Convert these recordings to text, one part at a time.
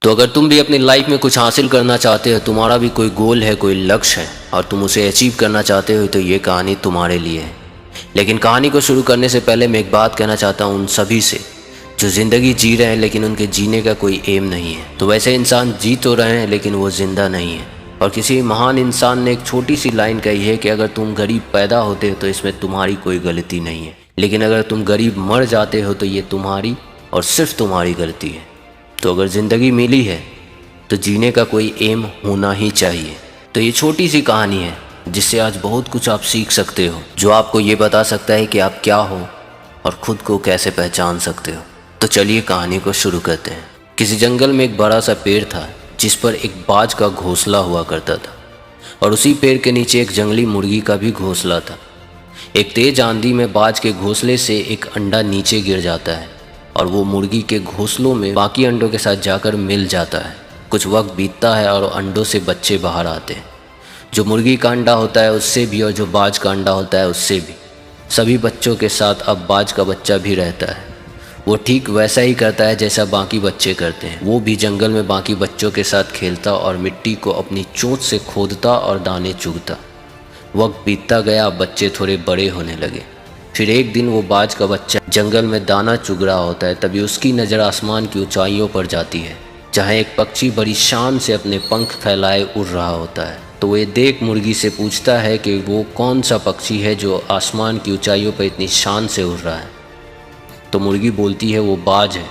तो अगर तुम भी अपनी लाइफ में कुछ हासिल करना चाहते हो, तुम्हारा भी कोई गोल है, कोई लक्ष्य है और तुम उसे अचीव करना चाहते हो, तो ये कहानी तुम्हारे लिए है। लेकिन कहानी को शुरू करने से पहले मैं एक बात कहना चाहता हूँ उन सभी से जो ज़िंदगी जी रहे हैं लेकिन उनके जीने का कोई एम नहीं है। तो वैसे इंसान जी तो रहे हैं लेकिन वो ज़िंदा नहीं है। और किसी महान इंसान ने एक छोटी सी लाइन कही है कि अगर तुम गरीब पैदा होते हो तो इसमें तुम्हारी कोई गलती नहीं है, लेकिन अगर तुम गरीब मर जाते हो तो ये तुम्हारी और सिर्फ तुम्हारी गलती है। तो अगर ज़िंदगी मिली है तो जीने का कोई एम होना ही चाहिए। तो ये छोटी सी कहानी है जिससे आज बहुत कुछ आप सीख सकते हो, जो आपको ये बता सकता है कि आप क्या हो और ख़ुद को कैसे पहचान सकते हो। तो चलिए कहानी को शुरू करते हैं। किसी जंगल में एक बड़ा सा पेड़ था जिस पर एक बाज का घोंसला हुआ करता था, और उसी पेड़ के नीचे एक जंगली मुर्गी का भी घोंसला था। एक तेज आंधी में बाज के घोंसले से एक अंडा नीचे गिर जाता है और वो मुर्गी के घोंसलों में बाकी अंडों के साथ जाकर मिल जाता है। कुछ वक्त बीतता है और अंडों से बच्चे बाहर आते हैं, जो मुर्गी का अंडा होता है उससे भी और जो बाज का अंडा होता है उससे भी। सभी बच्चों के साथ अब बाज का बच्चा भी रहता है। वो ठीक वैसा ही करता है जैसा बाकी बच्चे करते हैं। वो भी जंगल में बाकी बच्चों के साथ खेलता और मिट्टी को अपनी चोंच से खोदता और दाने चुगता। वक्त बीतता गया, अब बच्चे थोड़े बड़े होने लगे। फिर एक दिन वो बाज का बच्चा जंगल में दाना चुग रहा होता है। तभी उसकी नज़र आसमान की ऊंचाइयों पर जाती है जहाँ एक पक्षी बड़ी शान से अपने पंख फैलाए उड़ रहा होता है। तो वो देख मुर्गी से पूछता है कि वो कौन सा पक्षी है जो आसमान की ऊंचाइयों पर इतनी शान से उड़ रहा है। तो मुर्गी बोलती है वो बाज है,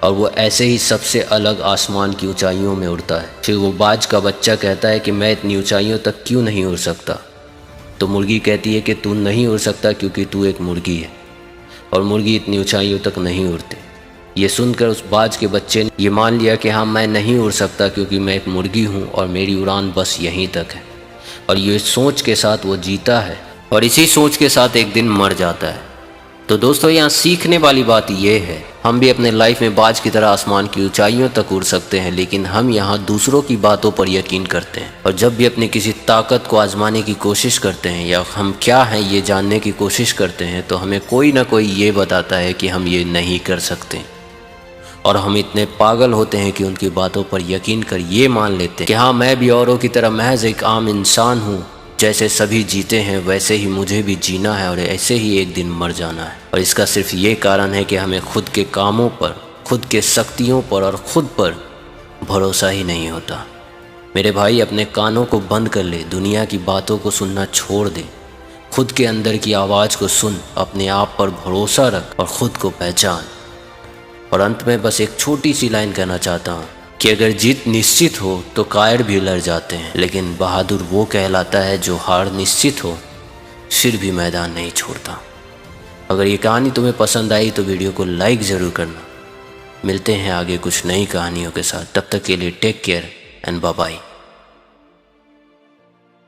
और वो ऐसे ही सबसे अलग आसमान की ऊंचाइयों में उड़ता है। फिर वो बाज का बच्चा कहता है कि मैं इतनी ऊंचाइयों तक क्यों नहीं उड़ सकता। तो मुर्गी कहती है कि तू नहीं उड़ सकता क्योंकि तू एक मुर्गी है, और मुर्गी इतनी ऊंचाइयों तक नहीं उड़ते। ये सुनकर उस बाज के बच्चे ने ये मान लिया कि हाँ, मैं नहीं उड़ सकता क्योंकि मैं एक मुर्गी हूँ और मेरी उड़ान बस यहीं तक है। और ये सोच के साथ वो जीता है और इसी सोच के साथ एक दिन मर जाता है। तो दोस्तों, यहाँ सीखने वाली बात ये है, हम भी अपने लाइफ में बाज की तरह आसमान की ऊंचाइयों तक उड़ सकते हैं, लेकिन हम यहाँ दूसरों की बातों पर यकीन करते हैं। और जब भी अपनी किसी ताकत को आजमाने की कोशिश करते हैं या हम क्या हैं ये जानने की कोशिश करते हैं, तो हमें कोई ना कोई ये बताता है कि हम ये नहीं कर सकते। और हम इतने पागल होते हैं कि उनकी बातों पर यकीन कर ये मान लेते हैं कि हाँ, मैं भी औरों की तरह महज एक आम इंसान हूँ। जैसे सभी जीते हैं वैसे ही मुझे भी जीना है और ऐसे ही एक दिन मर जाना है। और इसका सिर्फ ये कारण है कि हमें खुद के कामों पर, खुद के शक्तियों पर और खुद पर भरोसा ही नहीं होता। मेरे भाई, अपने कानों को बंद कर ले, दुनिया की बातों को सुनना छोड़ दे, खुद के अंदर की आवाज़ को सुन, अपने आप पर भरोसा रख और ख़ुद को पहचान। और अंत में बस एक छोटी सी लाइन कहना चाहता हूँ कि अगर जीत निश्चित हो तो कायर भी लड़ जाते हैं, लेकिन बहादुर वो कहलाता है जो हार निश्चित हो फिर भी मैदान नहीं छोड़ता। अगर ये कहानी तुम्हें पसंद आई तो वीडियो को लाइक ज़रूर करना। मिलते हैं आगे कुछ नई कहानियों के साथ, तब तक के लिए take care and bye bye.